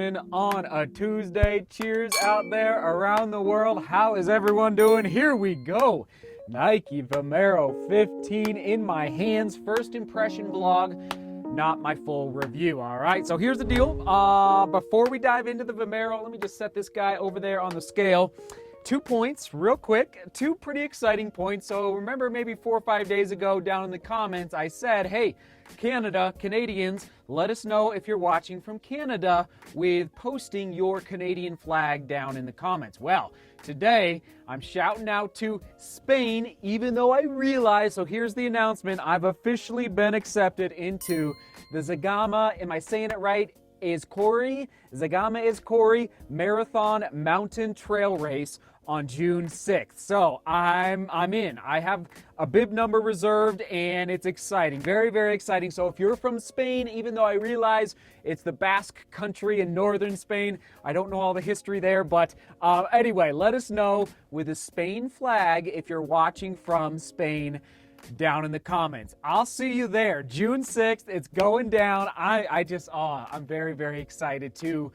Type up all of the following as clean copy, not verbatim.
gentlemen, on a Tuesday. Cheers out there around the world. How is everyone doing? Here we go. Nike Vomero 15 in my hands. First impression vlog, not my full review. All right, so here's the deal. Before we dive into the Vomero, let me just set this guy over there on the scale. 2 points, real quick, 2 pretty exciting points. So remember maybe 4 or 5 days ago down in the comments, I said, hey, Canadians, let us know if you're watching from Canada with posting your Canadian flag down in the comments. Well, today I'm shouting out to Spain, even though I realize, so here's the announcement, I've officially been accepted into the ZEGAMA, am I saying it right? ZEGAMA-AIZKORRI Marathon Mountain Trail Race on June 6th. So I'm in. I have a bib number reserved and it's exciting. Very, very exciting. So if you're from Spain, even though I realize it's the Basque country in northern Spain, I don't know all the history there, but anyway, let us know with the Spain flag if you're watching from Spain down in the comments. I'll see you there. June 6th, it's going down. I'm very, very excited to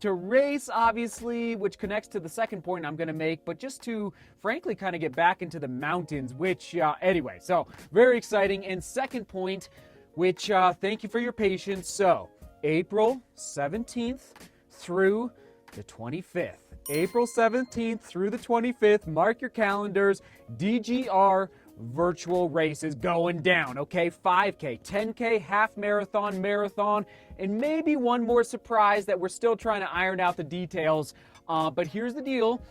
race, obviously, which connects to the second point I'm going to make, but just to frankly kind of get back into the mountains, which anyway, so very exciting. And second point, which thank you for your patience. So April 17th through the 25th. April 17th through the 25th, mark your calendars. DGR virtual races going down, okay? 5K, 10K, half marathon, marathon, and maybe one more surprise that we're still trying to iron out the details. But here's the deal.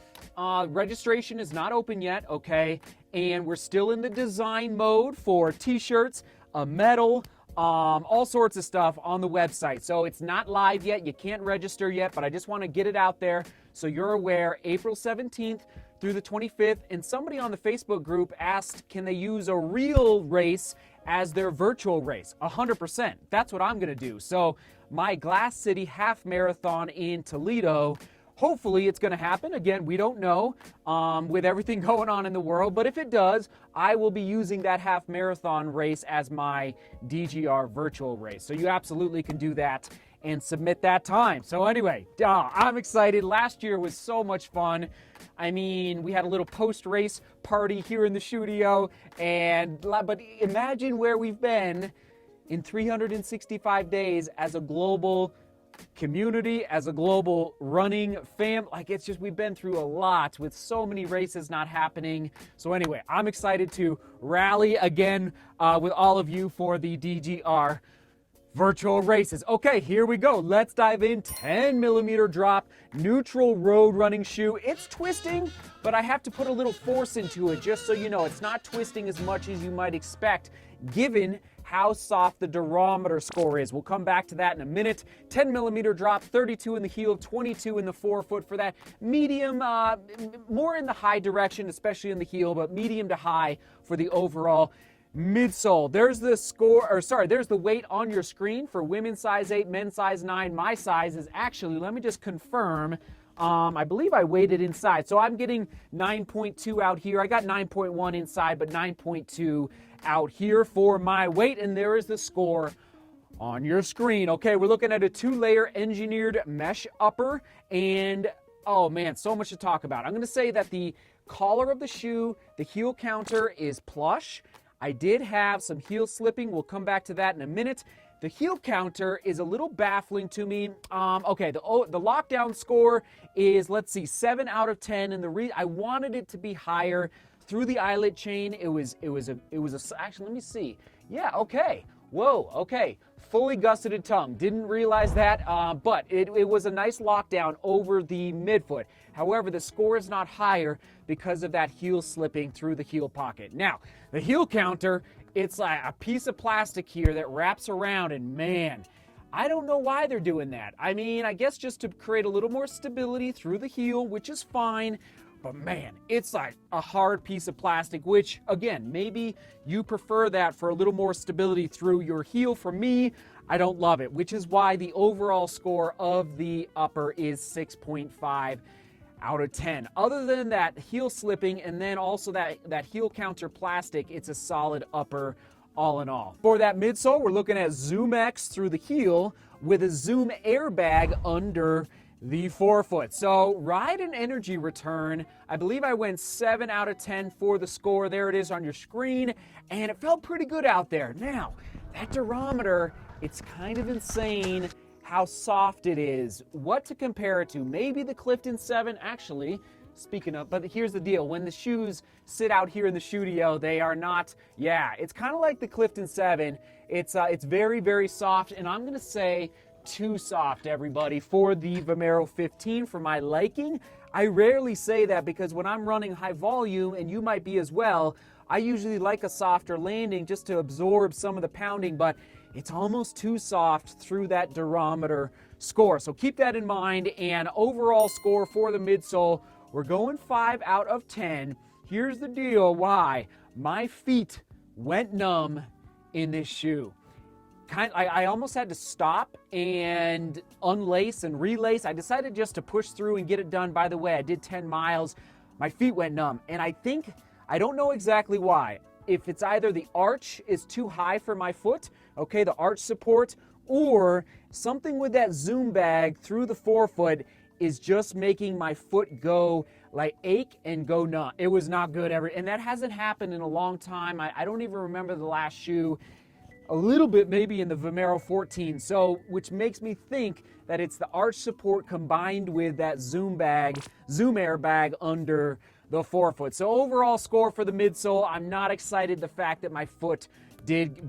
Registration is not open yet, okay? And we're still in the design mode for t-shirts, a medal, all sorts of stuff on the website. So it's not live yet. You can't register yet, but I just want to get it out there so you're aware. April 17th through the 25th, and somebody on the Facebook group asked, can they use a real race as their virtual race? 100%. That's what I'm going to do. So my Glass City half marathon in Toledo, hopefully it's going to happen. Again, we don't know with everything going on in the world, but if it does, I will be using that half marathon race as my DGR virtual race. So you absolutely can do that and submit that time. So anyway, I'm excited. Last year was so much fun. I mean, we had a little post-race party here in the studio, but imagine where we've been in 365 days as a global community, as a global running fam. Like, it's just, we've been through a lot with so many races not happening. So anyway, I'm excited to rally again with all of you for the DGR virtual races. Okay, here we go. Let's dive in. 10mm drop, neutral road running shoe. It's twisting, but I have to put a little force into it, just so you know. It's not twisting as much as you might expect, given how soft the durometer score is. We'll come back to that in a minute. 10mm drop, 32 in the heel, 22 in the forefoot for that medium, more in the high direction, especially in the heel, but medium to high for the overall midsole. There's the score, or sorry, there's the weight on your screen for women's size 8, men's size 9. My size is actually, let me just confirm, I believe I weighed it inside. So I'm getting 9.2 out here. I got 9.1 inside, but 9.2 out here for my weight. And there is the score on your screen. Okay, we're looking at a 2-layer engineered mesh upper, and oh man, so much to talk about. I'm going to say that the collar of the shoe, the heel counter is plush. I did have some heel slipping. We'll come back to that in a minute. The heel counter is a little baffling to me. Okay, the lockdown score is, let's see, 7 out of 10, and I wanted it to be higher. Through the eyelet chain, it was actually, let me see. Yeah, okay. Whoa, okay. Fully gusseted tongue. Didn't realize that, but it was a nice lockdown over the midfoot. However, the score is not higher because of that heel slipping through the heel pocket. Now, the heel counter, it's like a piece of plastic here that wraps around, and man, I don't know why they're doing that. I mean, I guess just to create a little more stability through the heel, which is fine. But man, it's like a hard piece of plastic, which again, maybe you prefer that for a little more stability through your heel. For me, I don't love it, which is why the overall score of the upper is 6.5 out of 10. Other than that heel slipping and then also that heel counter plastic, it's a solid upper all in all. For that midsole, we're looking at Zoom X through the heel with a Zoom airbag under the forefoot. So ride and energy return. I believe I went 7 out of 10 for the score. There it is on your screen, and it felt pretty good out there. Now, that durometer, it's kind of insane how soft it is. What to compare it to? Maybe the Clifton 7, actually. Speaking of, but here's the deal. When the shoes sit out here in the studio, they are not, yeah, it's kind of like the Clifton 7. It's very, very soft, and I'm going to say too soft, everybody, for the Vomero 15 for my liking. I rarely say that because when I'm running high volume, and you might be as well, I usually like a softer landing just to absorb some of the pounding, but it's almost too soft through that durometer score. So keep that in mind, and overall score for the midsole, we're going 5 out of 10. Here's the deal, my feet went numb in this shoe. I almost had to stop and unlace and relace. I decided just to push through and get it done. By the way, I did 10 miles. My feet went numb, and I don't know exactly why. If it's either the arch is too high for my foot, okay, the arch support, or something with that Zoom bag through the forefoot is just making my foot go like ache and go numb. It was not good ever, and that hasn't happened in a long time. I don't even remember the last shoe. A little bit maybe in the Vomero 14, so which makes me think that it's the arch support combined with that Zoom airbag under the forefoot. So overall score for the midsole, I'm not excited. The fact that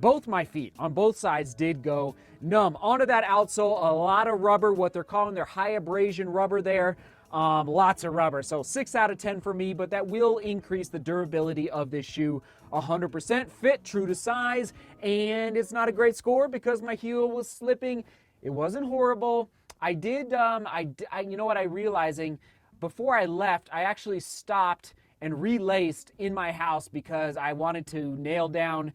both my feet on both sides did go numb. Onto that outsole, a lot of rubber, what they're calling their high abrasion rubber there. Lots of rubber. So 6 out of 10 for me, but that will increase the durability of this shoe 100%. Fit, true to size, and it's not a great score because my heel was slipping. It wasn't horrible. You know what, realizing before I left, I actually stopped and relaced in my house because I wanted to nail down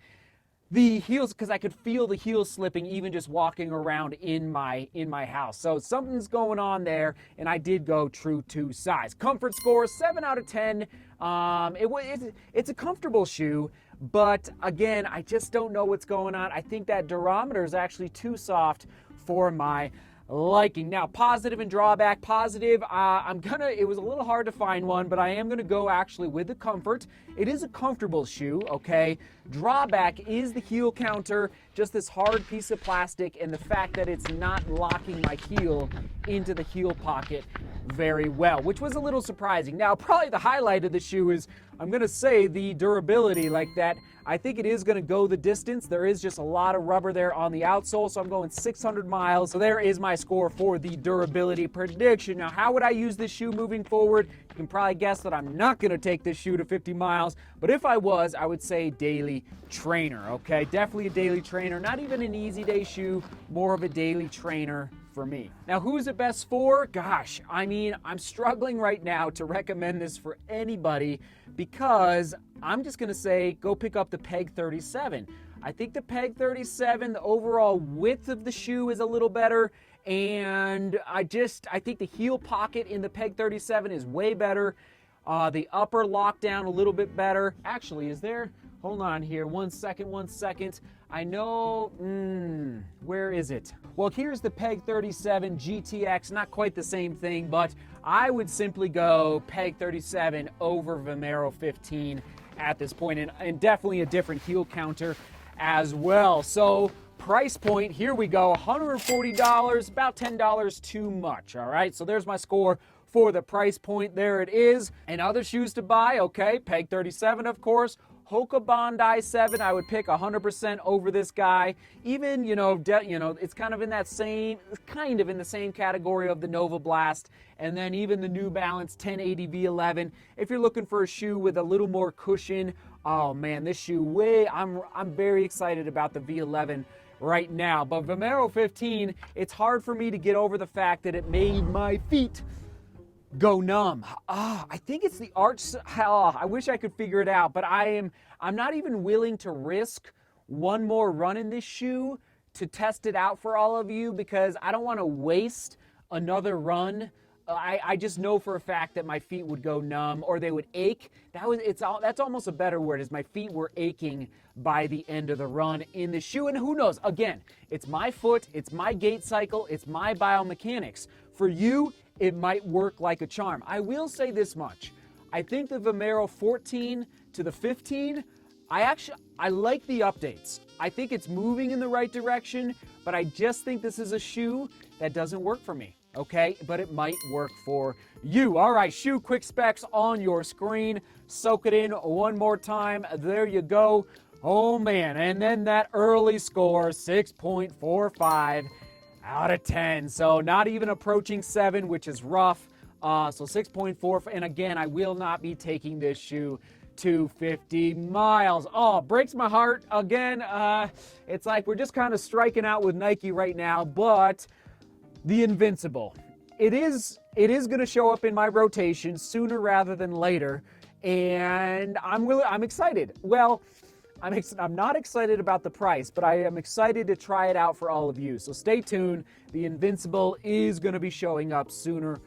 the heels, because I could feel the heels slipping even just walking around in my house. So something's going on there, and I did go true to size. Comfort score 7 out of 10. It's a comfortable shoe, but again, I just don't know what's going on. I think that durometer is actually too soft for my liking. Now, positive and drawback. Positive, it was a little hard to find one, but I am gonna go actually with the comfort. It is a comfortable shoe, okay? Drawback is the heel counter, just this hard piece of plastic, and the fact that it's not locking my heel into the heel pocket very well, which was a little surprising. Now, probably the highlight of the shoe is, I'm gonna say, the durability like that. I think it is gonna go the distance. There is just a lot of rubber there on the outsole, so I'm going 600 miles. So there is my score for the durability prediction. Now, how would I use this shoe moving forward? You can probably guess that I'm not gonna take this shoe to 50 miles, but if I was, I would say daily trainer, okay? Definitely a daily trainer, not even an easy day shoe, more of a daily trainer for me. Now, who's it best for? Gosh, I'm struggling right now to recommend this for anybody because I'm just gonna say go pick up the Peg 37. I think the Peg 37, the overall width of the shoe is a little better, and I think the heel pocket in the Peg 37 is way better. The upper lockdown a little bit better. Actually, is there? Hold on here, one second. I know, where is it? Well, here's the Peg 37 GTX, not quite the same thing, but I would simply go Peg 37 over Vomero 15 at this point, and definitely a different heel counter as well. So price point, here we go, $140, about $10 too much, all right? So there's my score for the price point. There it is. And other shoes to buy, okay, Peg 37, of course. Hoka Bondi 7, I would pick 100% over this guy. Even, it's kind of in the same category of the Nova Blast, and then even the New Balance 1080 V11. If you're looking for a shoe with a little more cushion, oh man, this shoe, I'm very excited about the V11 right now. But Vomero 15, it's hard for me to get over the fact that it made my feet go numb. I think it's the arch. I wish I could figure it out, but I'm not even willing to risk one more run in this shoe to test it out for all of you because I don't want to waste another run I just know for a fact that my feet would go numb or they would ache. That's almost a better word, is my feet were aching by the end of the run in the shoe. And who knows? Again, it's my foot, it's my gait cycle, it's my biomechanics. For you, it might work like a charm. I will say this much. I think the Vomero 14 to the 15, I like the updates. I think it's moving in the right direction, but I just think this is a shoe that doesn't work for me. Okay, but it might work for you. All right, shoe quick specs on your screen. Soak it in one more time. There you go. Oh man, and then that early score, 6.45 out of 10. So not even approaching 7, which is rough. So 6.4, and again, I will not be taking this shoe to 50 miles. Oh, breaks my heart. Again, it's like we're just kind of striking out with Nike right now, but the Invincible. It is going to show up in my rotation sooner rather than later, and I'm excited. Well, I'm not excited about the price, but I am excited to try it out for all of you. So stay tuned. The Invincible is going to be showing up sooner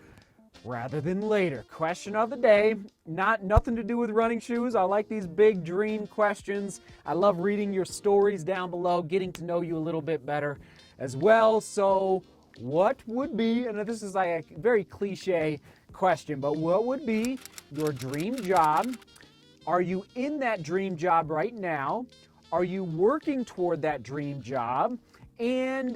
rather than later. Question of the day, nothing to do with running shoes. I like these big dream questions. I love reading your stories down below, getting to know you a little bit better as well. So what would be, and this is like a very cliche question, but what would be your dream job? Are you in that dream job right now? Are you working toward that dream job? And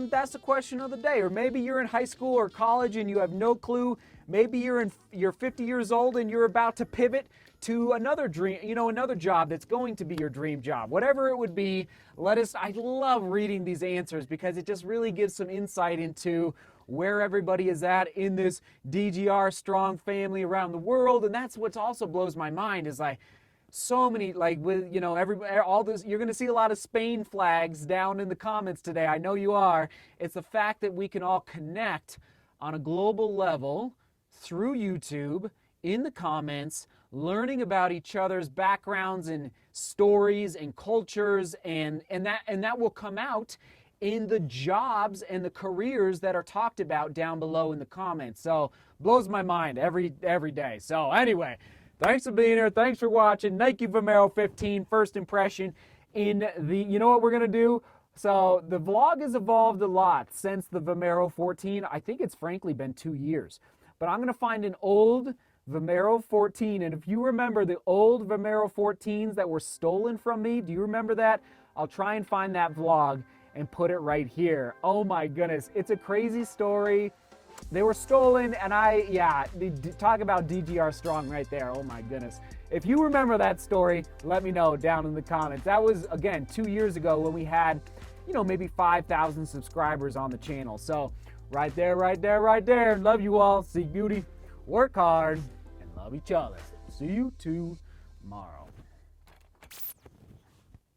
that's the question of the day. Or maybe you're in high school or college and you have no clue. Maybe you're 50 years old and you're about to pivot to another dream, another job that's going to be your dream job. Whatever it would be, I love reading these answers because it just really gives some insight into where everybody is at in this DGR strong family around the world. And that's what also blows my mind is like, so many, like with, all this, you're going to see a lot of Spain flags down in the comments today. I know you are. It's the fact that we can all connect on a global level through YouTube, in the comments, learning about each other's backgrounds and stories and cultures, and that will come out in the jobs and the careers that are talked about down below in the comments. So blows my mind every day. So anyway, thanks for being here. Thanks for watching. Nike Vomero 15, first impression in the, you know what we're going to do? So the vlog has evolved a lot since the Vomero 14. I think it's frankly been 2 years. But I'm going to find an old Vomero 14. And if you remember the old Vomero 14s that were stolen from me, do you remember that? I'll try and find that vlog and put it right here. Oh my goodness. It's a crazy story. They were stolen, and talk about DGR strong right there. Oh my goodness. If you remember that story, let me know down in the comments. That was, again, 2 years ago when we had, maybe 5,000 subscribers on the channel. So right there. Love you all. See beauty, work hard, and love each other. See you tomorrow.